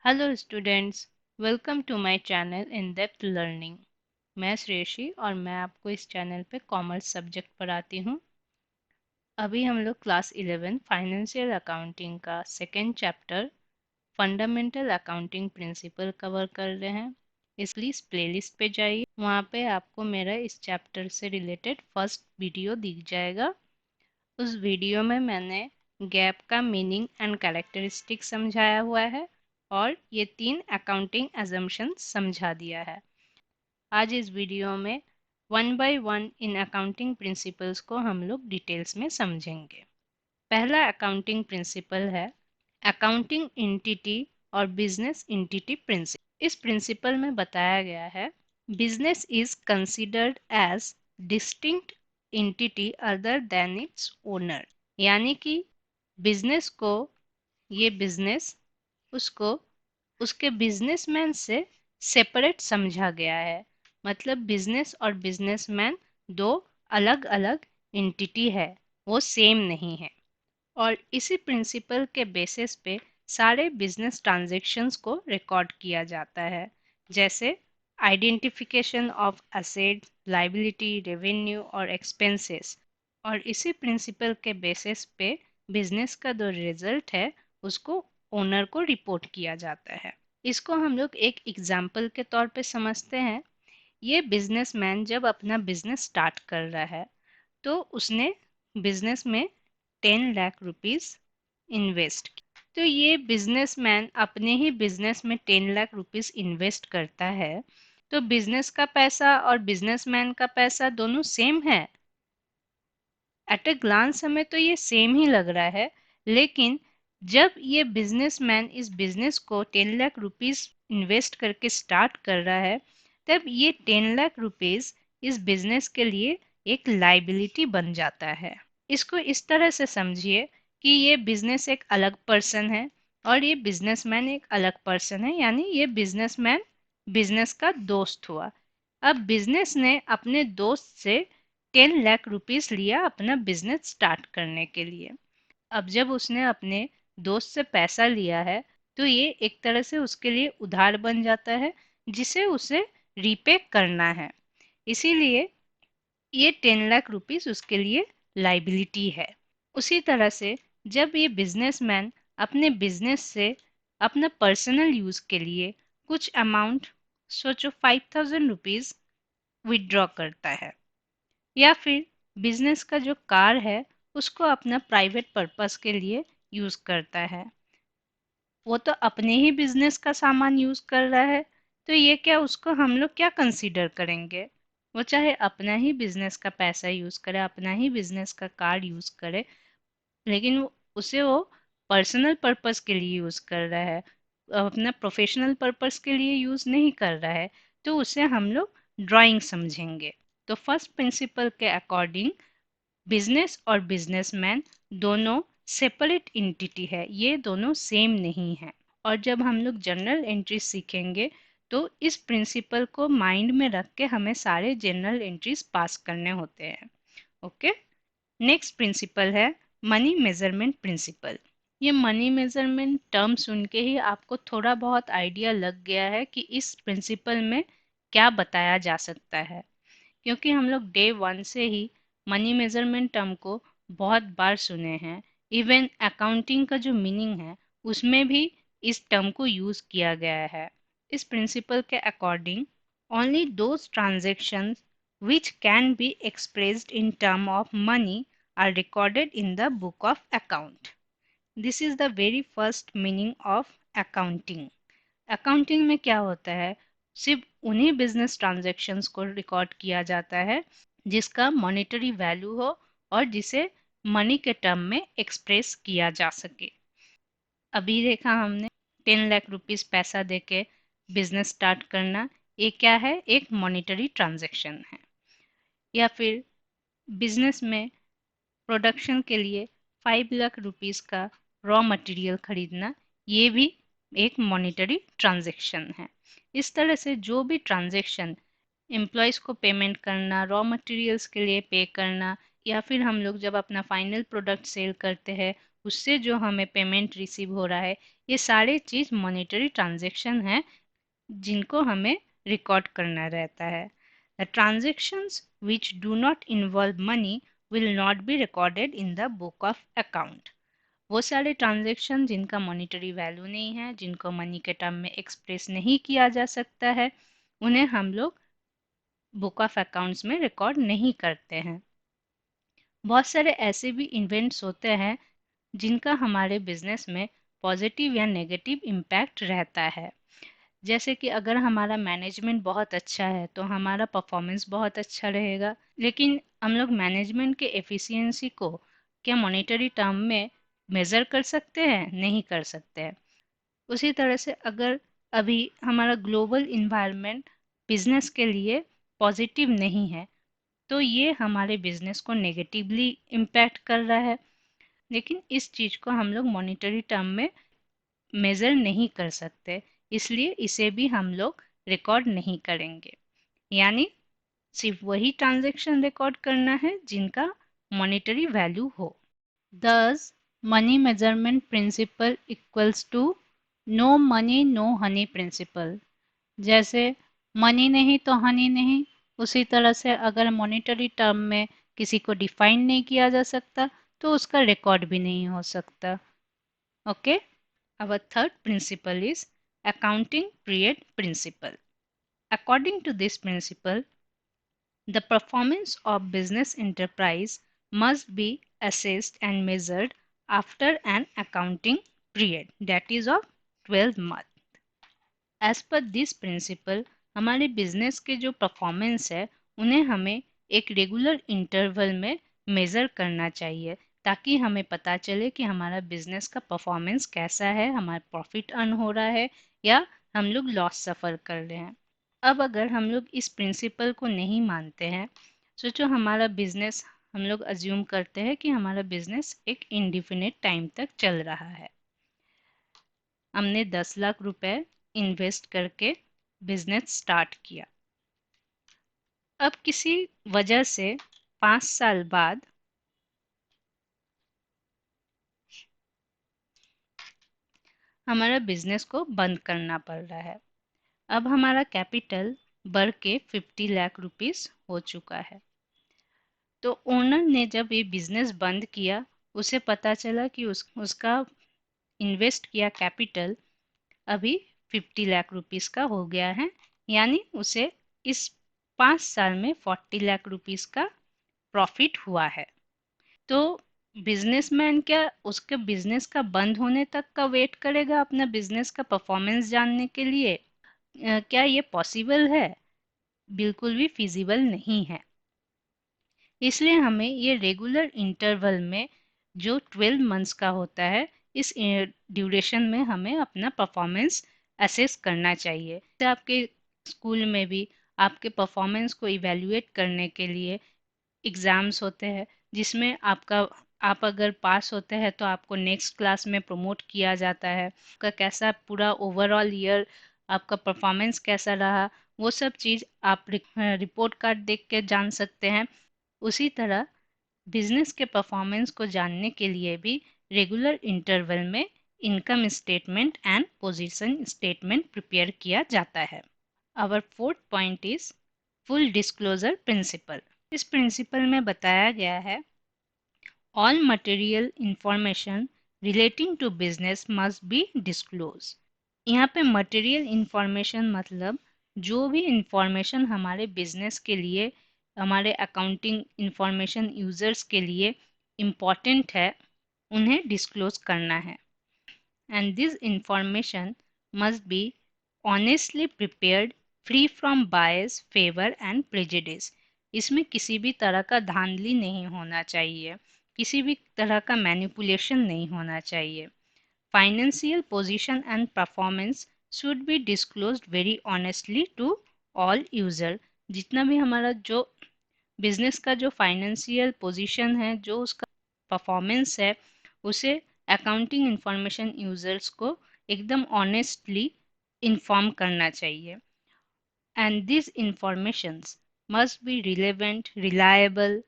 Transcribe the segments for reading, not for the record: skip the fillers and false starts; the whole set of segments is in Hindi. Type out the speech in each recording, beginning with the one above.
Hello students, welcome to my channel in depth learning. मैं श्रेयशी और मैं आपको इस चैनल पे कॉमर्स सब्जेक्ट पढ़ाती हूँ। अभी हम लोग क्लास 11 फाइनेंशियल अकाउंटिंग का second chapter fundamental accounting principle cover कर रहे हैं। इस प्लीज़ प्लेलिस्ट पे जाइए, वहाँ पे आपको मेरा इस चैप्टर से रिलेटेड फर्स्ट वीडियो दिख जाएगा। उस वीडियो में मैंने गैप का मीनिंग एंड कैरेक्टरिस्टिक समझाया हुआ है और ये 3 अकाउंटिंग अजम्पशंस समझा दिया है। आज इस वीडियो में वन बाय वन इन अकाउंटिंग प्रिंसिपल्स को हम लोग डिटेल्स में समझेंगे। पहला अकाउंटिंग प्रिंसिपल है अकाउंटिंग एंटिटी और बिजनेस एंटिटी प्रिंसिपल। इस प्रिंसिपल में बताया गया है business is considered as distinct entity other than its owner, यानी कि बिजनेस को ये बिजनेस उसको उसके बिजनेसमैन से सेपरेट समझा गया है। मतलब बिजनेस और बिजनेसमैन दो अलग अलग एंटिटी है, वो सेम नहीं है। और इसी प्रिंसिपल के बेसिस पे सारे बिजनेस ट्रांजैक्शंस को रिकॉर्ड किया जाता है, जैसे identification of asset, liability, revenue और एक्सपेंसेस। और इसी प्रिंसिपल के बेसिस पे बिजनेस का जो रिजल्ट है उसको ओनर को रिपोर्ट किया जाता है। इसको हम लोग एक एग्जाम्पल के तौर पे समझते हैं। ये बिजनेसमैन जब अपना बिजनेस स्टार्ट कर रहा है तो उसने बिजनेस में 10 लाख रुपीस इन्वेस्ट किया। तो ये बिजनेसमैन अपने ही बिजनेस में 10 लाख रुपीस इन्वेस्ट करता है, तो बिजनेस का पैसा और बिजनेसमैन का पैसा दोनों सेम है। एट ए ग्लांस हमें तो ये सेम ही लग रहा है, लेकिन जब ये बिजनेसमैन इस बिजनेस को 10 लाख रुपीस इन्वेस्ट करके स्टार्ट कर रहा है, तब ये 10 लाख रुपीस इस बिजनेस के लिए एक लाइबिलिटी बन जाता है। इसको इस तरह से समझिए कि ये बिजनेस एक अलग पर्सन है और ये बिजनेसमैन एक अलग पर्सन है, यानी ये बिजनेसमैन बिजनेस का दोस्त हुआ। अब बिजनेस ने अपने दोस्त से 10 लाख रुपीस लिया अपना बिजनेस स्टार्ट करने के लिए। अब जब उसने अपने दोस्त से पैसा लिया है तो ये एक तरह से उसके लिए उधार बन जाता है, जिसे उसे रीपे करना है। इसीलिए ये 10 लाख रुपीस उसके लिए लाइबिलिटी है। उसी तरह से जब ये बिजनेसमैन अपने बिजनेस से अपना पर्सनल यूज के लिए कुछ अमाउंट, सोचो 5,000 रुपीज विड्रॉ करता है, या फिर बिजनेस का जो कार है उसको अपना प्राइवेट पर्पस के लिए यूज करता है, वो तो अपने ही बिजनेस का सामान यूज कर रहा है, तो ये क्या उसको हम लोग क्या कंसीडर करेंगे? वो चाहे अपना ही बिजनेस का पैसा यूज करे, अपना ही बिजनेस का कार यूज करे, लेकिन उसे वो पर्सनल पर्पस के लिए यूज कर रहा है, अपना प्रोफेशनल पर्पस के लिए यूज नहीं कर रहा है, तो उसे हम लोग ड्राइंग समझेंगे। तो फर्स्ट प्रिंसिपल के अकॉर्डिंग बिजनेस और बिजनेसमैन दोनों सेपरेट एंटिटी है, ये दोनों सेम नहीं है। और जब हम लोग जनरल एंट्री सीखेंगे तो इस प्रिंसिपल को माइंड में रख के हमें सारे जनरल एंट्रीज पास करने होते हैं। ओके, नेक्स्ट प्रिंसिपल है मनी मेजरमेंट प्रिंसिपल। ये मनी मेजरमेंट टर्म सुन के ही आपको थोड़ा बहुत आइडिया लग गया है कि इस प्रिंसिपल में क्या बताया जा सकता है, क्योंकि हम लोग डे वन से ही मनी मेजरमेंट टर्म को बहुत बार सुने हैं। इवन अकाउंटिंग का जो मीनिंग है उसमें भी इस टर्म को यूज किया गया है। इस प्रिंसिपल के according only those transactions which can be expressed in term of money are recorded in the book of account. This is the very first meaning of accounting. Accounting में क्या होता है, सिर्फ उन्हीं बिजनेस ट्रांजैक्शंस को रिकॉर्ड किया जाता है जिसका मॉनेटरी वैल्यू हो और जिसे मनी के टर्म में एक्सप्रेस किया जा सके। अभी देखा हमने 10 लाख रुपीस पैसा देके बिजनेस स्टार्ट करना, ये क्या है, एक मॉनेटरी ट्रांजैक्शन है। या फिर बिजनेस में प्रोडक्शन के लिए 5 लाख रुपीस का रॉ मटेरियल खरीदना, ये भी एक मॉनेटरी ट्रांजैक्शन है। इस तरह से जो भी ट्रांजैक्शन एम्प्लॉयज़ को पेमेंट करना, रॉ मटेरियल्स के लिए पे करना, या फिर हम लोग जब अपना फाइनल प्रोडक्ट सेल करते हैं उससे जो हमें पेमेंट रिसीव हो रहा है, ये सारे चीज़ मॉनेटरी ट्रांजैक्शन है जिनको हमें रिकॉर्ड करना रहता है। The transactions which do not involve money will not be recorded in the book of account. वो सारे ट्रांजैक्शन जिनका मॉनेटरी वैल्यू नहीं है, जिनको मनी के टर्म में एक्सप्रेस नहीं किया जा सकता है, उन्हें हम लोग बुक ऑफ अकाउंट्स में रिकॉर्ड नहीं करते हैं। बहुत सारे ऐसे भी इवेंट्स होते हैं जिनका हमारे बिजनेस में पॉजिटिव या नेगेटिव इम्पैक्ट रहता है। जैसे कि अगर हमारा मैनेजमेंट बहुत अच्छा है तो हमारा परफॉर्मेंस बहुत अच्छा रहेगा, लेकिन हम लोग मैनेजमेंट के एफिशिएंसी को क्या मॉनेटरी टर्म में मेज़र कर सकते हैं? नहीं कर सकते हैं। उसी तरह से अगर अभी हमारा ग्लोबल इन्वायरमेंट बिजनेस के लिए पॉजिटिव नहीं है तो ये हमारे बिजनेस को नेगेटिवली इम्पैक्ट कर रहा है, लेकिन इस चीज़ को हम लोग मॉनेटरी टर्म में मेज़र नहीं कर सकते, इसलिए इसे भी हम लोग रिकॉर्ड नहीं करेंगे। यानी सिर्फ वही ट्रांजैक्शन रिकॉर्ड करना है जिनका मॉनेटरी वैल्यू हो। Thus, money measurement principle equals to no money no honey principle। जैसे मनी नहीं तो हनी नहीं, उसी तरह से अगर मॉनेटरी टर्म में किसी को डिफाइन नहीं किया जा सकता तो उसका रिकॉर्ड भी नहीं हो सकता। Okay, our third principle is accounting period principle। According to this principle, the performance of business enterprise must be assessed and measured after an accounting period that is of 12 months। As per this principle हमारे बिजनेस के जो परफॉर्मेंस है उन्हें हमें एक रेगुलर इंटरवल में मेज़र करना चाहिए, ताकि हमें पता चले कि हमारा बिजनेस का परफॉर्मेंस कैसा है, हमारा प्रॉफिट अर्न हो रहा है या हम लोग लॉस सफ़र कर रहे हैं। अब अगर हम लोग इस प्रिंसिपल को नहीं मानते हैं, सोचो हमारा बिजनेस, हम लोग अज्यूम करते हैं कि हमारा बिजनेस एक इंडिफिनिट टाइम तक चल रहा है। हमने 10 लाख रुपए इन्वेस्ट करके बिजनेस स्टार्ट किया। अब किसी वजह से 5 साल बाद हमारा बिजनेस को बंद करना पड़ रहा है। अब हमारा कैपिटल बढ़ के 50 लाख रुपीस हो चुका है। तो ओनर ने जब ये बिजनेस बंद किया, उसे पता चला कि उसका इन्वेस्ट किया कैपिटल अभी 50 लाख रुपीस का हो गया है, यानी उसे इस 5 साल में 40 लाख रुपीस का प्रॉफिट हुआ है। तो बिजनेसमैन क्या उसके बिजनेस का बंद होने तक का वेट करेगा अपना बिजनेस का परफॉर्मेंस जानने के लिए? क्या ये पॉसिबल है? बिल्कुल भी फिजिबल नहीं है। इसलिए हमें ये रेगुलर इंटरवल में जो 12 मंथ्स का होता है, इस ड्यूरेशन में हमें अपना परफॉर्मेंस असेस करना चाहिए। तो आपके स्कूल में भी आपके परफॉर्मेंस को इवेल्युएट करने के लिए एग्ज़ाम्स होते हैं, जिसमें आप अगर पास होते हैं तो आपको नेक्स्ट क्लास में प्रमोट किया जाता है। आपका कैसा पूरा ओवरऑल ईयर आपका परफॉर्मेंस कैसा रहा, वो सब चीज़ आप रिपोर्ट कार्ड देख के जान सकते हैं। उसी तरह बिजनेस के परफॉर्मेंस को जानने के लिए भी रेगुलर इंटरवल में income statement and position statement prepare किया जाता है। Our fourth point is full disclosure principle. इस प्रिंसिपल में बताया गया है all material information relating to business must be disclose. यहाँ पे मटेरियल इंफॉर्मेशन मतलब जो भी इंफॉर्मेशन हमारे बिजनेस के लिए, हमारे अकाउंटिंग इंफॉर्मेशन यूजर्स के लिए इम्पॉर्टेंट है, उन्हें डिस्क्लोज करना है। And this information must be honestly prepared, free from bias, favour and prejudice. इसमें किसी भी तरह का धांधली नहीं होना चाहिए, किसी भी तरह का मैनिपुलेशन नहीं होना चाहिए। Financial position and performance should be disclosed very honestly to all user। जितना भी हमारा जो बिजनेस का जो फाइनेंशियल पोजीशन है, जो उसका परफॉर्मेंस है, उसे अकाउंटिंग इंफॉर्मेशन यूजर्स को एकदम ऑनेस्टली इन्फॉर्म करना चाहिए। And this informations must be relevant, reliable,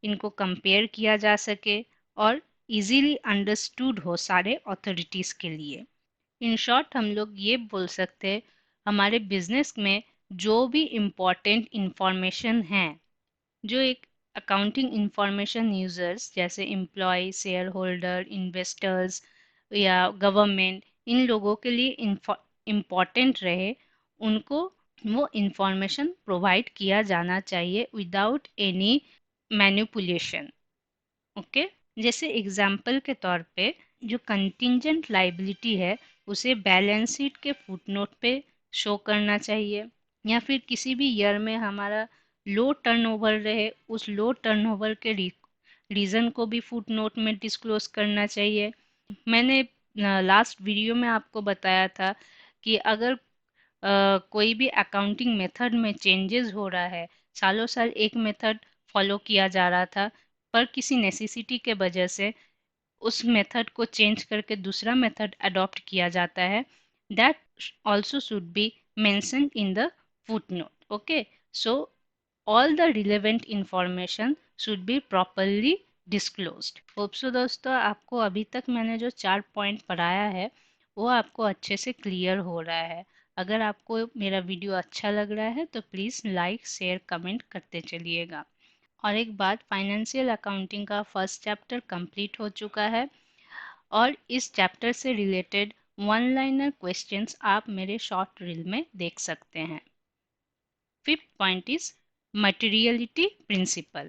इनको कंपेयर किया जा सके और इजीली अंडरस्टूड हो सारे अथॉरिटीज़ के लिए। इन शॉर्ट हम लोग ये बोल सकते हैं हमारे बिजनेस में जो भी इम्पोर्टेंट इंफॉर्मेशन है, जो एक अकाउंटिंग इंफॉर्मेशन यूजर्स जैसे एम्प्लॉय, शेयर होल्डर, इन्वेस्टर्स या गवर्नमेंट, इन लोगों के लिए इम्पोर्टेंट रहे, उनको वो इंफॉर्मेशन प्रोवाइड किया जाना चाहिए विदाउट एनी मैनिपुलेशन। ओके, जैसे एग्जाम्पल के तौर पे जो कंटिंजेंट लाइबिलिटी है उसे बैलेंस शीट के फुटनोट पे शो करना चाहिए, या फिर किसी भी ईयर में हमारा लो टर्नओवर रहे उस लो टर्नओवर के रीज़न को भी फुटनोट में डिस्क्लोज करना चाहिए। मैंने लास्ट वीडियो में आपको बताया था कि अगर कोई भी अकाउंटिंग मेथड में चेंजेस हो रहा है, सालों साल एक मेथड फॉलो किया जा रहा था, पर किसी नेसेसिटी के वजह से उस मेथड को चेंज करके दूसरा मेथड अडॉप्ट किया जाता है, that also should be mentioned in the footnote. Okay, so all the relevant information should be properly disclosed. Hope so दोस्तों आपको अभी तक मैंने जो 4 पॉइंट पढ़ाया है वो आपको अच्छे से क्लियर हो रहा है। अगर आपको मेरा वीडियो अच्छा लग रहा है तो प्लीज़ लाइक शेयर कमेंट करते चलिएगा। और एक बात, फाइनेंशियल अकाउंटिंग का फर्स्ट चैप्टर कंप्लीट हो चुका है और इस चैप्टर से रिलेटेड वन लाइनर क्वेश्चंस आप मेरे शॉर्ट रील में देख सकते हैं। Fifth point is materiality principle.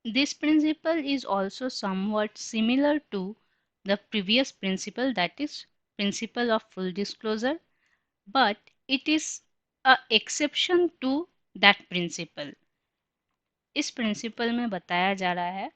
This principle is also somewhat similar to the previous principle, that is principle of full disclosure, but it is a exception to that principle. इस प्रिंसिपल में बताया जा रहा है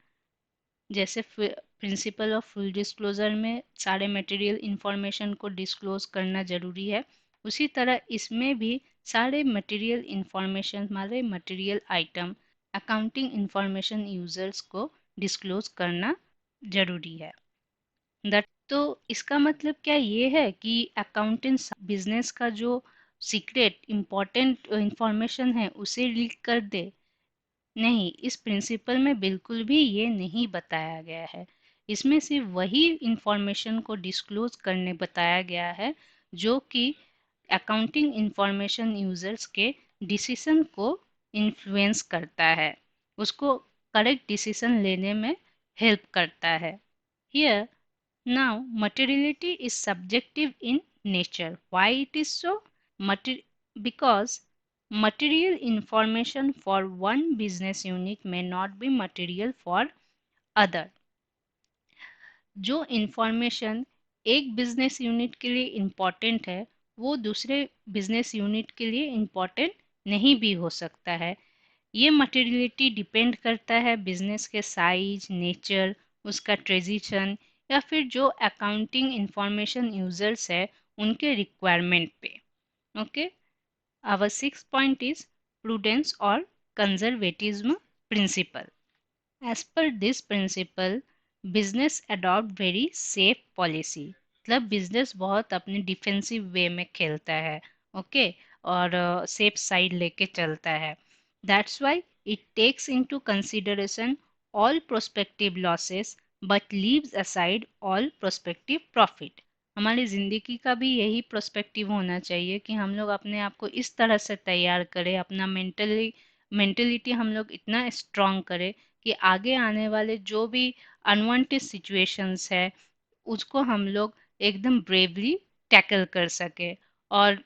जैसे प्रिंसिपल ऑफ फुल डिस्क्लोजर में सारे मटेरियल इंफॉर्मेशन को डिस्क्लोज करना ज़रूरी है, उसी तरह इसमें भी सारे मटेरियल इंफॉर्मेशन, हमारे material item accounting information users को डिस्क्लोज करना ज़रूरी है। दैट तो इसका मतलब क्या ये है कि अकाउंटेंट्स बिजनेस का जो सीक्रेट इम्पोर्टेंट इंफॉर्मेशन है उसे लीक कर दे? नहीं, इस प्रिंसिपल में बिल्कुल भी ये नहीं बताया गया है। इसमें सिर्फ वही इंफॉर्मेशन को डिस्क्लोज करने बताया गया है जो कि अकाउंटिंग इंफॉर्मेशन यूजर्स के डिसीजन को इन्फ्लुएंस करता है, उसको करेक्ट डिसीजन लेने में हेल्प करता है। Here now materiality is subjective in nature. Why it is so? Because material information for one business unit may not be material for other. जो इंफॉर्मेशन एक बिजनेस यूनिट के लिए इम्पॉर्टेंट है वो दूसरे बिजनेस यूनिट के लिए इम्पॉर्टेंट नहीं भी हो सकता है। ये मटेरियलिटी डिपेंड करता है बिजनेस के साइज, नेचर, उसका ट्रेडिशन या फिर जो अकाउंटिंग इंफॉर्मेशन यूजर्स है उनके रिक्वायरमेंट पे। Okay, our six point is prudence और conservatism principle. As per this principle, business adopt very safe policy. मतलब बिजनेस बहुत अपने डिफेंसिव वे में खेलता है, ओके, और सेफ साइड लेके चलता है। That's why it takes into consideration all prospective losses but leaves aside all prospective profit. हमारी ज़िंदगी का भी यही प्रोस्पेक्टिव होना चाहिए कि हम लोग अपने आप को इस तरह से तैयार करें, अपना मेंटलिटी हम लोग इतना स्ट्रांग करें कि आगे आने वाले जो भी अनवांटेड सिचुएशंस है उसको हम लोग एकदम ब्रेवली टैकल कर सके। और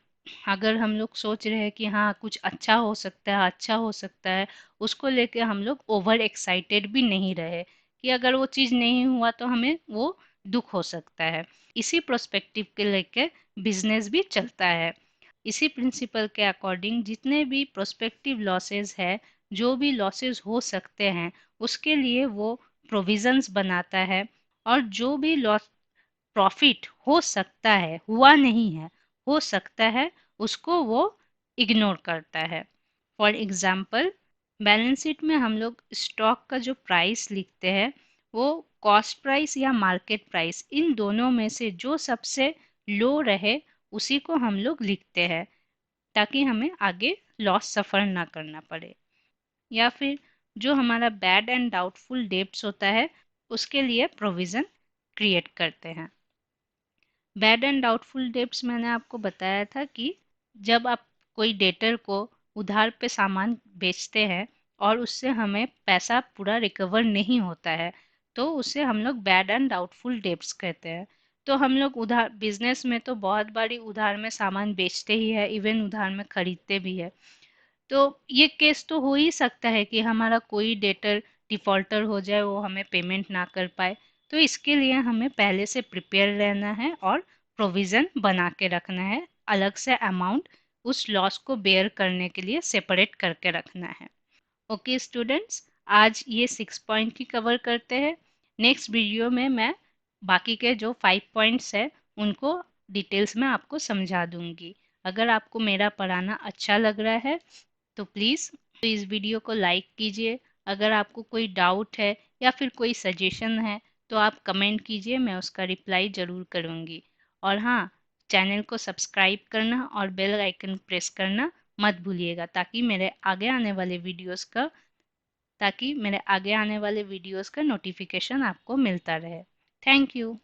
अगर हम लोग सोच रहे हैं कि हाँ कुछ अच्छा हो सकता है, अच्छा हो सकता है, उसको लेके हम लोग ओवर एक्साइटेड भी नहीं रहे कि अगर वो चीज़ नहीं हुआ तो हमें वो दुख हो सकता है। इसी प्रोस्पेक्टिव के लेके बिजनेस भी चलता है। इसी प्रिंसिपल के अकॉर्डिंग जितने भी प्रोस्पेक्टिव लॉसेस है, जो भी लॉसेस हो सकते हैं उसके लिए वो प्रोविजंस बनाता है, और जो भी लॉस प्रॉफिट हो सकता है, हुआ नहीं है, हो सकता है, उसको वो इग्नोर करता है। फॉर एग्जाम्पल, बैलेंस शीट में हम लोग स्टॉक का जो प्राइस लिखते हैं वो कॉस्ट प्राइस या मार्केट प्राइस, इन दोनों में से जो सबसे लो रहे उसी को हम लोग लिखते हैं ताकि हमें आगे लॉस सफ़र ना करना पड़े। या फिर जो हमारा बैड एंड डाउटफुल डेब्ट्स होता है उसके लिए प्रोविज़न क्रिएट करते हैं। बैड एंड डाउटफुल डेब्ट्स मैंने आपको बताया था कि जब आप कोई डेटर को उधार पे सामान बेचते हैं और उससे हमें पैसा पूरा रिकवर नहीं होता है, तो उसे हम लोग बैड एंड डाउटफुल डेब्ट्स कहते हैं। तो हम लोग उधार बिजनेस में तो बहुत बारी उधार में सामान बेचते ही है, इवन उधार में खरीदते भी है। तो ये केस तो हो ही सकता है कि हमारा कोई डेटर डिफॉल्टर हो जाए, वो हमें पेमेंट ना कर पाए। तो इसके लिए हमें पहले से प्रिपेयर रहना है और प्रोविज़न बना के रखना है, अलग से अमाउंट उस लॉस को बेयर करने के लिए सेपरेट करके रखना है। ओके स्टूडेंट्स, आज ये 6 पॉइंट ही कवर करते हैं। नेक्स्ट वीडियो में मैं बाकी के जो 5 पॉइंट्स है उनको डिटेल्स में आपको समझा दूंगी। अगर आपको मेरा पढ़ाना अच्छा लग रहा है तो प्लीज़ इस वीडियो को लाइक कीजिए। अगर आपको कोई डाउट है या फिर कोई सजेशन है तो आप कमेंट कीजिए, मैं उसका रिप्लाई ज़रूर करूँगी। और हाँ, चैनल को सब्सक्राइब करना और बेल आइकन प्रेस करना मत भूलिएगा, ताकि मेरे आगे आने वाले वीडियोस का नोटिफिकेशन आपको मिलता रहे। Thank you.